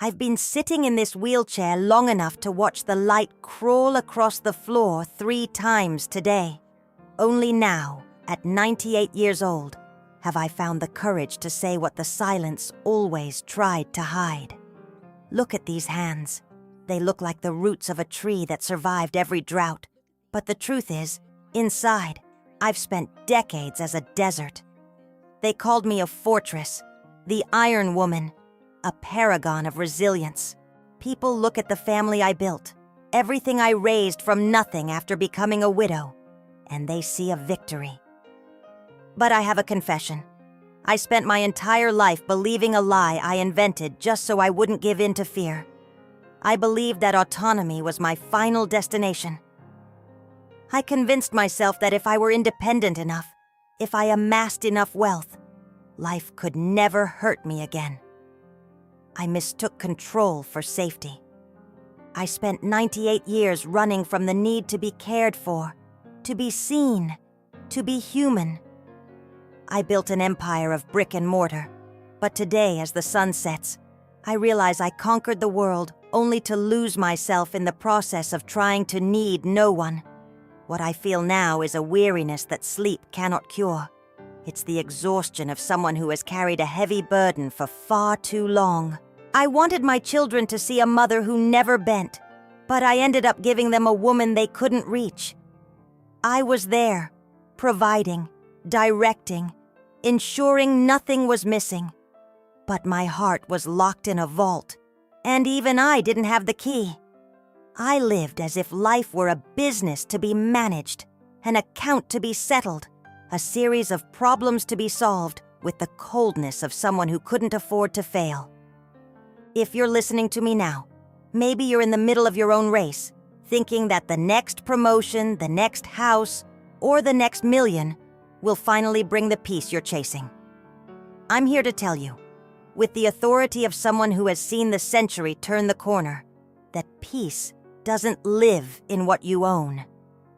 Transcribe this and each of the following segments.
I've been sitting in this wheelchair long enough to watch the light crawl across the floor 3 times today. Only now, at 98 years old, have I found the courage to say what the silence always tried to hide. Look at these hands. They look like the roots of a tree that survived every drought. But the truth is, inside, I've spent decades as a desert. They called me a fortress, the Iron Woman, a paragon of resilience. People look at the family I built, everything I raised from nothing after becoming a widow, and they see a victory. But I have a confession. I spent my entire life believing a lie I invented just so I wouldn't give in to fear. I believed that autonomy was my final destination. I convinced myself that if I were independent enough, if I amassed enough wealth, life could never hurt me again. I mistook control for safety. I spent 98 years running from the need to be cared for, to be seen, to be human. I built an empire of brick and mortar, but today, as the sun sets, I realize I conquered the world only to lose myself in the process of trying to need no one. What I feel now is a weariness that sleep cannot cure. It's the exhaustion of someone who has carried a heavy burden for far too long. I wanted my children to see a mother who never bent, but I ended up giving them a woman they couldn't reach. I was there, providing, directing, ensuring nothing was missing. But my heart was locked in a vault, and even I didn't have the key. I lived as if life were a business to be managed, an account to be settled, a series of problems to be solved with the coldness of someone who couldn't afford to fail. If you're listening to me now, maybe you're in the middle of your own race, thinking that the next promotion, the next house, or the next million will finally bring the peace you're chasing. I'm here to tell you, with the authority of someone who has seen the century turn the corner, that peace doesn't live in what you own.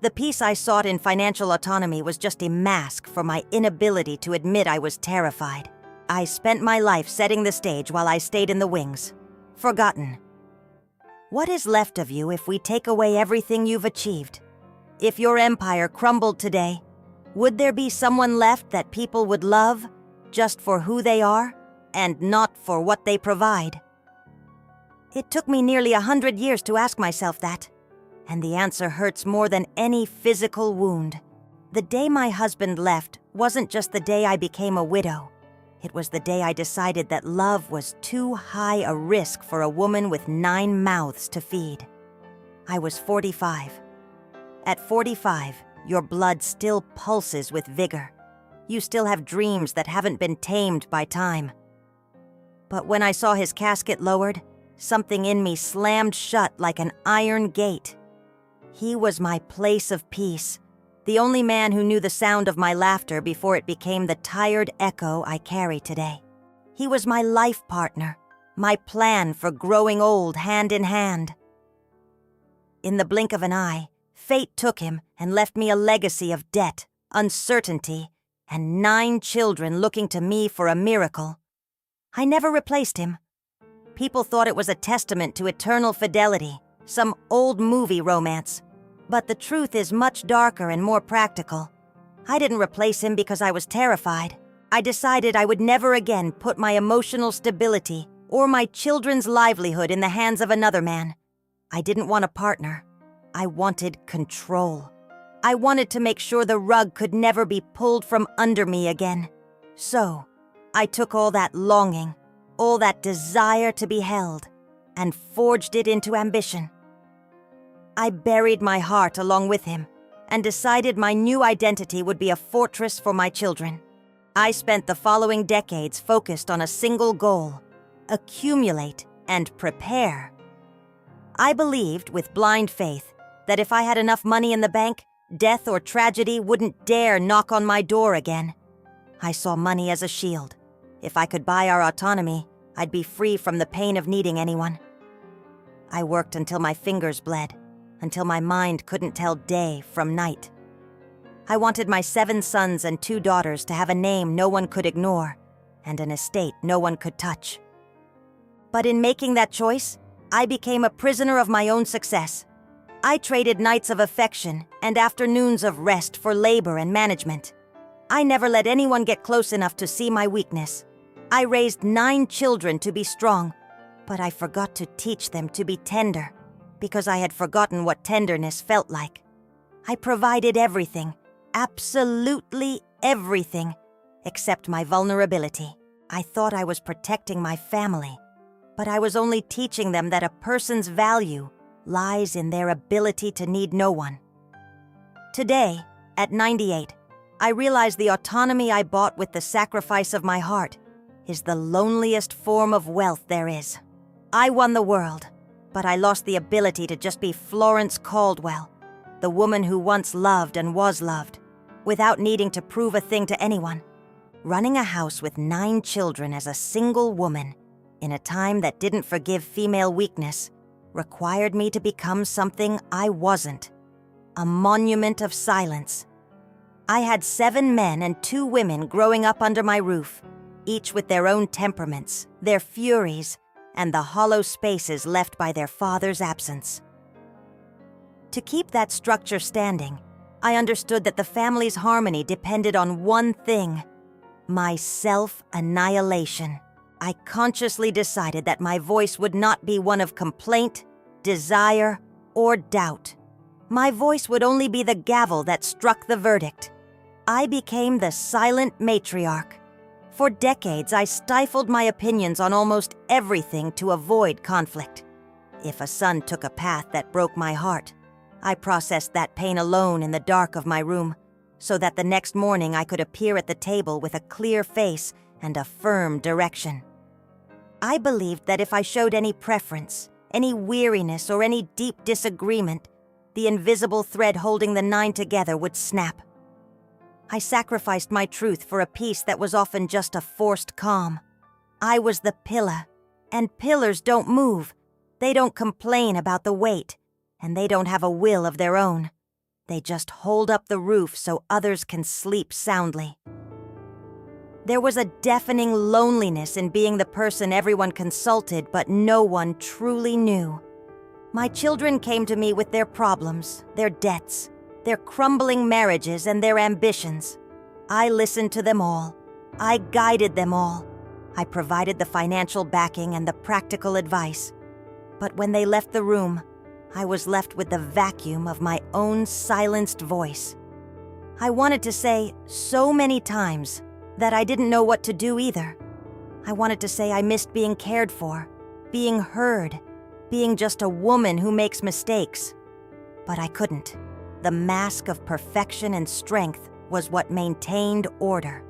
The peace I sought in financial autonomy was just a mask for my inability to admit I was terrified. I spent my life setting the stage while I stayed in the wings, forgotten. What is left of you if we take away everything you've achieved? If your empire crumbled today, would there be someone left that people would love just for who they are and not for what they provide? It took me nearly 100 years to ask myself that, and the answer hurts more than any physical wound. The day my husband left wasn't just the day I became a widow. It was the day I decided that love was too high a risk for a woman with 9 mouths to feed. I was 45. At 45, your blood still pulses with vigor. You still have dreams that haven't been tamed by time. But when I saw his casket lowered, something in me slammed shut like an iron gate. He was my place of peace, the only man who knew the sound of my laughter before it became the tired echo I carry today. He was my life partner, my plan for growing old hand in hand. In the blink of an eye, fate took him and left me a legacy of debt, uncertainty, and 9 children looking to me for a miracle. I never replaced him. People thought it was a testament to eternal fidelity, some old movie romance. But the truth is much darker and more practical. I didn't replace him because I was terrified. I decided I would never again put my emotional stability or my children's livelihood in the hands of another man. I didn't want a partner. I wanted control. I wanted to make sure the rug could never be pulled from under me again. So, I took all that longing, all that desire to be held, and forged it into ambition. I buried my heart along with him and decided my new identity would be a fortress for my children. I spent the following decades focused on a single goal: accumulate and prepare. I believed, with blind faith, that if I had enough money in the bank, death or tragedy wouldn't dare knock on my door again. I saw money as a shield. If I could buy our autonomy, I'd be free from the pain of needing anyone. I worked until my fingers bled, until my mind couldn't tell day from night. I wanted my 7 sons and 2 daughters to have a name no one could ignore, and an estate no one could touch. But in making that choice, I became a prisoner of my own success. I traded nights of affection and afternoons of rest for labor and management. I never let anyone get close enough to see my weakness. I raised 9 children to be strong, but I forgot to teach them to be tender, because I had forgotten what tenderness felt like. I provided everything, absolutely everything, except my vulnerability. I thought I was protecting my family, but I was only teaching them that a person's value lies in their ability to need no one. Today, at 98, I realize the autonomy I bought with the sacrifice of my heart is the loneliest form of wealth there is. I won the world, but I lost the ability to just be Florence Caldwell, the woman who once loved and was loved, without needing to prove a thing to anyone. Running a house with 9 children as a single woman, in a time that didn't forgive female weakness, required me to become something I wasn't. A monument of silence. I had 7 men and 2 women growing up under my roof, each with their own temperaments, their furies, and the hollow spaces left by their father's absence. To keep that structure standing, I understood that the family's harmony depended on one thing: my self-annihilation. I consciously decided that my voice would not be one of complaint, desire, or doubt. My voice would only be the gavel that struck the verdict. I became the silent matriarch. For decades, I stifled my opinions on almost everything to avoid conflict. If a son took a path that broke my heart, I processed that pain alone in the dark of my room, so that the next morning I could appear at the table with a clear face and a firm direction. I believed that if I showed any preference, any weariness, or any deep disagreement, the invisible thread holding the 9 together would snap. I sacrificed my truth for a peace that was often just a forced calm. I was the pillar, and pillars don't move. They don't complain about the weight, and they don't have a will of their own. They just hold up the roof so others can sleep soundly. There was a deafening loneliness in being the person everyone consulted but no one truly knew. My children came to me with their problems, their debts, their crumbling marriages, and their ambitions. I listened to them all. I guided them all. I provided the financial backing and the practical advice. But when they left the room, I was left with the vacuum of my own silenced voice. I wanted to say so many times that I didn't know what to do either. I wanted to say I missed being cared for, being heard, being just a woman who makes mistakes. But I couldn't. The mask of perfection and strength was what maintained order.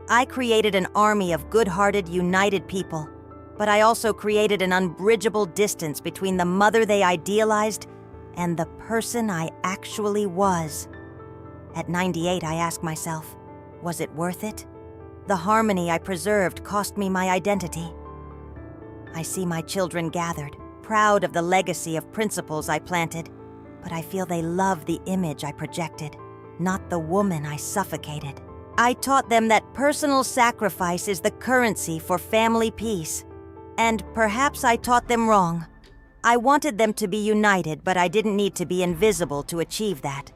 I created an army of good-hearted, united people, but I also created an unbridgeable distance between the mother they idealized and the person I actually was. At 98, I asked myself, was it worth it? The harmony I preserved cost me my identity. I see my children gathered, proud of the legacy of principles I planted, but I feel they love the image I projected, not the woman I suffocated. I taught them that personal sacrifice is the currency for family peace. And perhaps I taught them wrong. I wanted them to be united, but I didn't need to be invisible to achieve that.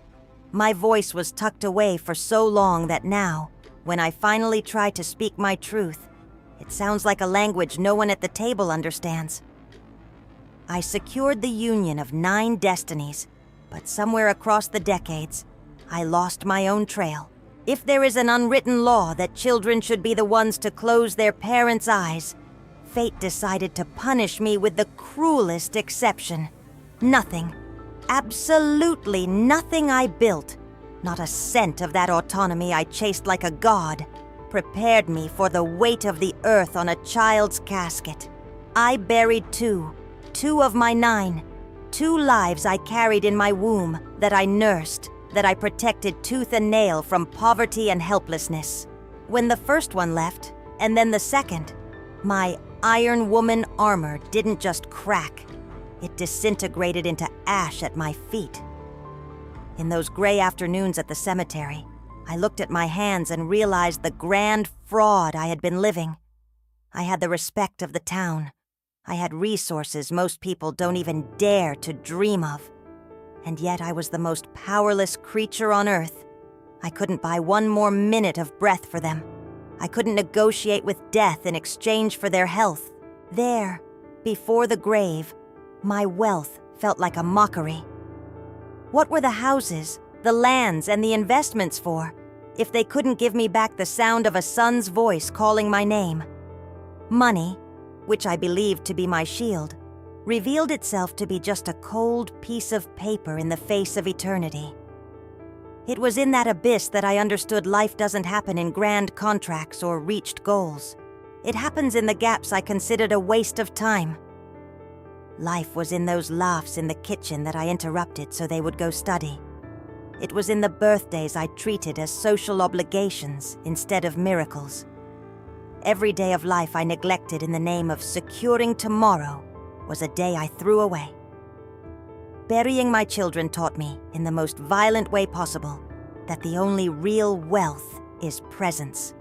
My voice was tucked away for so long that now, when I finally try to speak my truth, it sounds like a language no one at the table understands. I secured the union of 9 destinies, but somewhere across the decades, I lost my own trail. If there is an unwritten law that children should be the ones to close their parents' eyes, fate decided to punish me with the cruelest exception. Nothing, absolutely nothing I built, not a cent of that autonomy I chased like a god, prepared me for the weight of the earth on a child's casket. I buried 2 of my 9, 2 lives I carried in my womb that I nursed, that I protected tooth and nail from poverty and helplessness. When the first one left, and then the second, my Iron Woman armor didn't just crack. It disintegrated into ash at my feet. In those gray afternoons at the cemetery, I looked at my hands and realized the grand fraud I had been living. I had the respect of the town. I had resources most people don't even dare to dream of. And yet I was the most powerless creature on earth. I couldn't buy one more minute of breath for them. I couldn't negotiate with death in exchange for their health. There, before the grave, my wealth felt like a mockery. What were the houses, the lands, and the investments for if they couldn't give me back the sound of a son's voice calling my name? Money, which I believed to be my shield, revealed itself to be just a cold piece of paper in the face of eternity. It was in that abyss that I understood life doesn't happen in grand contracts or reached goals. It happens in the gaps I considered a waste of time. Life was in those laughs in the kitchen that I interrupted so they would go study. It was in the birthdays I treated as social obligations instead of miracles. Every day of life I neglected in the name of securing tomorrow was a day I threw away. Burying my children taught me, in the most violent way possible, that the only real wealth is presence.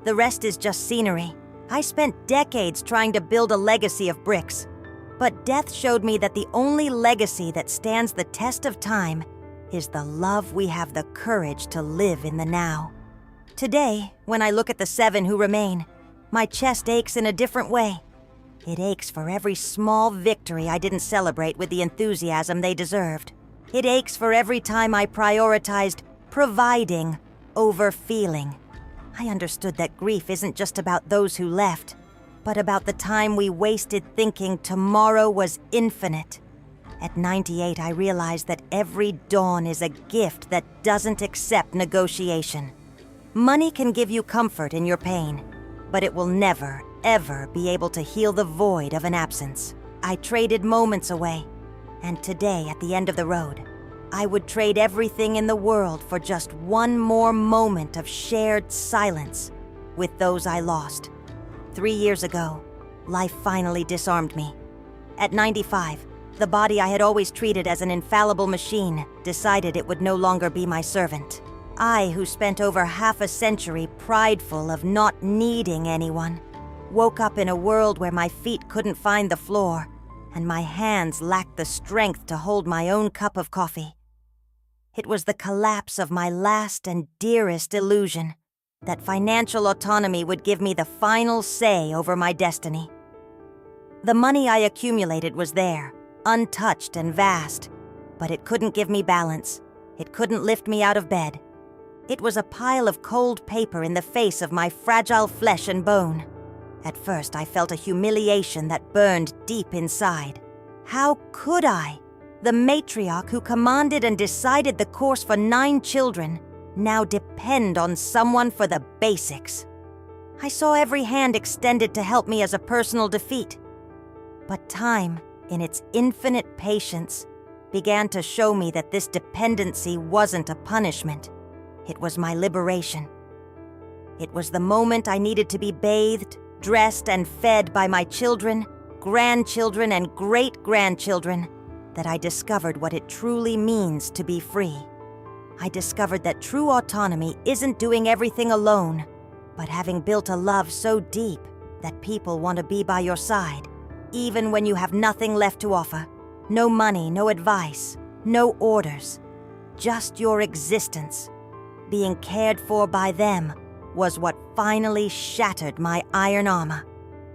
The rest is just scenery. I spent decades trying to build a legacy of bricks. But death showed me that the only legacy that stands the test of time is the love we have the courage to live in the now. Today, when I look at the 7 who remain, my chest aches in a different way. It aches for every small victory I didn't celebrate with the enthusiasm they deserved. It aches for every time I prioritized providing over feeling. I understood that grief isn't just about those who left, but about the time we wasted thinking tomorrow was infinite. At 98, I realized that every dawn is a gift that doesn't accept negotiation. Money can give you comfort in your pain, but it will never, ever be able to heal the void of an absence. I traded moments away, and today, at the end of the road, I would trade everything in the world for just one more moment of shared silence with those I lost. 3 years ago, life finally disarmed me. At 95, the body I had always treated as an infallible machine decided it would no longer be my servant. I, who spent over half a century prideful of not needing anyone, woke up in a world where my feet couldn't find the floor and my hands lacked the strength to hold my own cup of coffee. It was the collapse of my last and dearest illusion, that financial autonomy would give me the final say over my destiny. The money I accumulated was there, untouched and vast, but it couldn't give me balance. It couldn't lift me out of bed. It was a pile of cold paper in the face of my fragile flesh and bone. At first, I felt a humiliation that burned deep inside. How could I, the matriarch who commanded and decided the course for 9 children, now depend on someone for the basics? I saw every hand extended to help me as a personal defeat. But time, in its infinite patience, began to show me that this dependency wasn't a punishment. It was my liberation. It was the moment I needed to be bathed, dressed, and fed by my children, grandchildren, and great-grandchildren that I discovered what it truly means to be free. I discovered that true autonomy isn't doing everything alone, but having built a love so deep that people want to be by your side, even when you have nothing left to offer. No money, no advice, no orders, just your existence. Being cared for by them was what finally shattered my iron armor.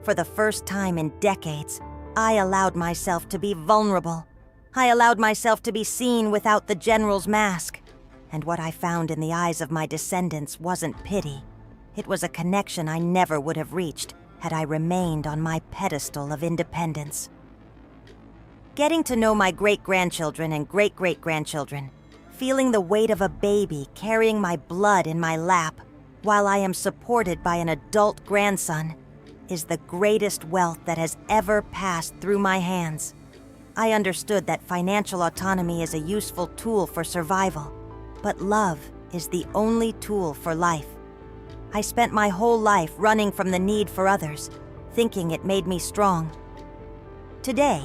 For the first time in decades, I allowed myself to be vulnerable. I allowed myself to be seen without the general's mask. And what I found in the eyes of my descendants wasn't pity. It was a connection I never would have reached had I remained on my pedestal of independence. Getting to know my great-grandchildren and great-great-grandchildren, feeling the weight of a baby carrying my blood in my lap while I am supported by an adult grandson, is the greatest wealth that has ever passed through my hands. I understood that financial autonomy is a useful tool for survival, but love is the only tool for life. I spent my whole life running from the need for others, thinking it made me strong. Today,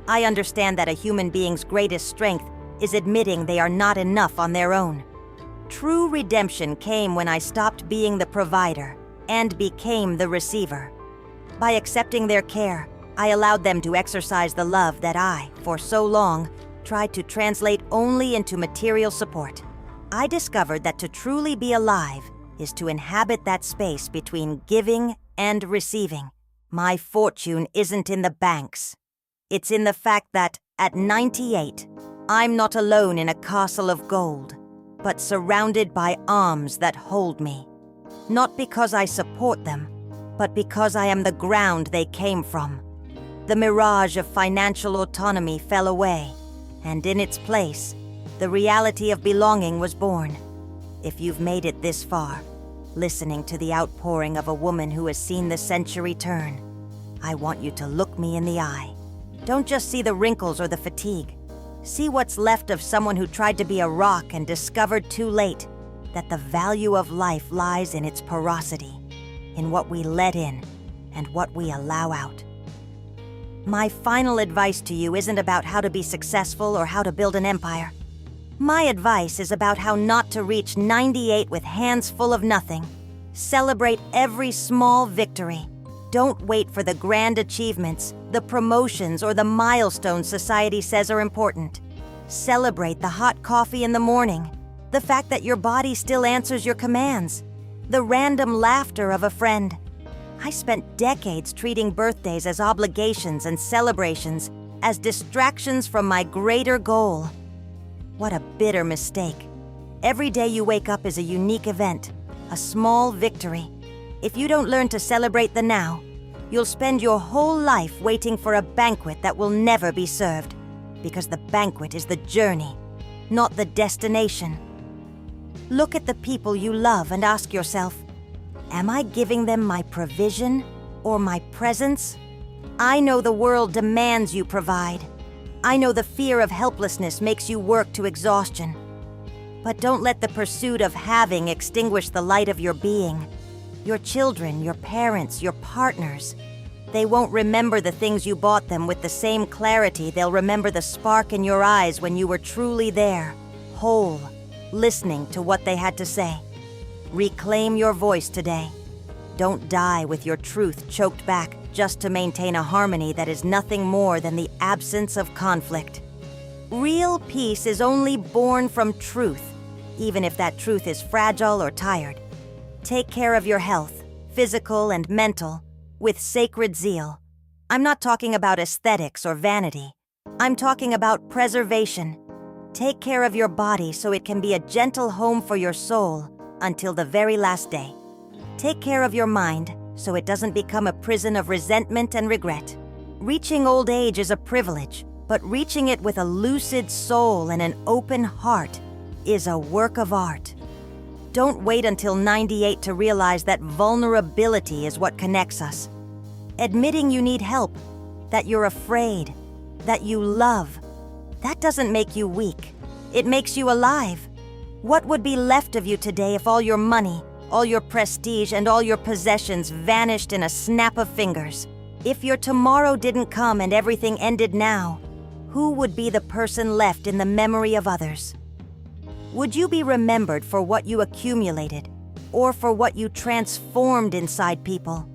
I understand that a human being's greatest strength is admitting they are not enough on their own. True redemption came when I stopped being the provider and became the receiver. By accepting their care, I allowed them to exercise the love that I, for so long, tried to translate only into material support. I discovered that to truly be alive is to inhabit that space between giving and receiving. My fortune isn't in the banks. It's in the fact that, at 98, I'm not alone in a castle of gold, but surrounded by arms that hold me. Not because I support them, but because I am the ground they came from. The mirage of financial autonomy fell away, and in its place, the reality of belonging was born. If you've made it this far, listening to the outpouring of a woman who has seen the century turn, I want you to look me in the eye. Don't just see the wrinkles or the fatigue. See what's left of someone who tried to be a rock and discovered too late that the value of life lies in its porosity, in what we let in and what we allow out. My final advice to you isn't about how to be successful or how to build an empire. My advice is about how not to reach 98 with hands full of nothing. Celebrate every small victory. Don't wait for the grand achievements, the promotions, or the milestones society says are important. Celebrate the hot coffee in the morning, the fact that your body still answers your commands, the random laughter of a friend. I spent decades treating birthdays as obligations and celebrations as distractions from my greater goal. What a bitter mistake. Every day you wake up is a unique event, a small victory. If you don't learn to celebrate the now, you'll spend your whole life waiting for a banquet that will never be served, because the banquet is the journey, not the destination. Look at the people you love and ask yourself, am I giving them my provision or my presence? I know the world demands you provide. I know the fear of helplessness makes you work to exhaustion. But don't let the pursuit of having extinguish the light of your being. Your children, your parents, your partners. They won't remember the things you bought them with the same clarity they'll remember the spark in your eyes when you were truly there, whole, listening to what they had to say. Reclaim your voice today. Don't die with your truth choked back just to maintain a harmony that is nothing more than the absence of conflict. Real peace is only born from truth, even if that truth is fragile or tired. Take care of your health, physical and mental, with sacred zeal. I'm not talking about aesthetics or vanity. I'm talking about preservation. Take care of your body so it can be a gentle home for your soul until the very last day. Take care of your mind so it doesn't become a prison of resentment and regret. Reaching old age is a privilege, but reaching it with a lucid soul and an open heart is a work of art. Don't wait until 98 to realize that vulnerability is what connects us. Admitting you need help, that you're afraid, that you love, that doesn't make you weak. It makes you alive. What would be left of you today if all your money, all your prestige, and all your possessions vanished in a snap of fingers? If your tomorrow didn't come and everything ended now, who would be the person left in the memory of others? Would you be remembered for what you accumulated, or for what you transformed inside people?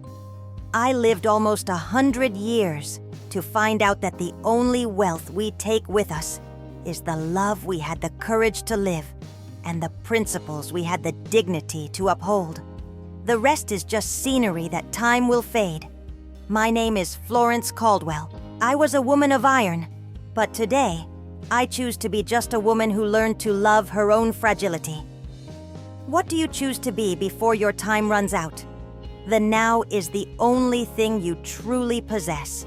I lived almost 100 years to find out that the only wealth we take with us is the love we had the courage to live and the principles we had the dignity to uphold. The rest is just scenery that time will fade. My name is Florence Caldwell. I was a woman of iron, but today, I choose to be just a woman who learned to love her own fragility. What do you choose to be before your time runs out? The now is the only thing you truly possess.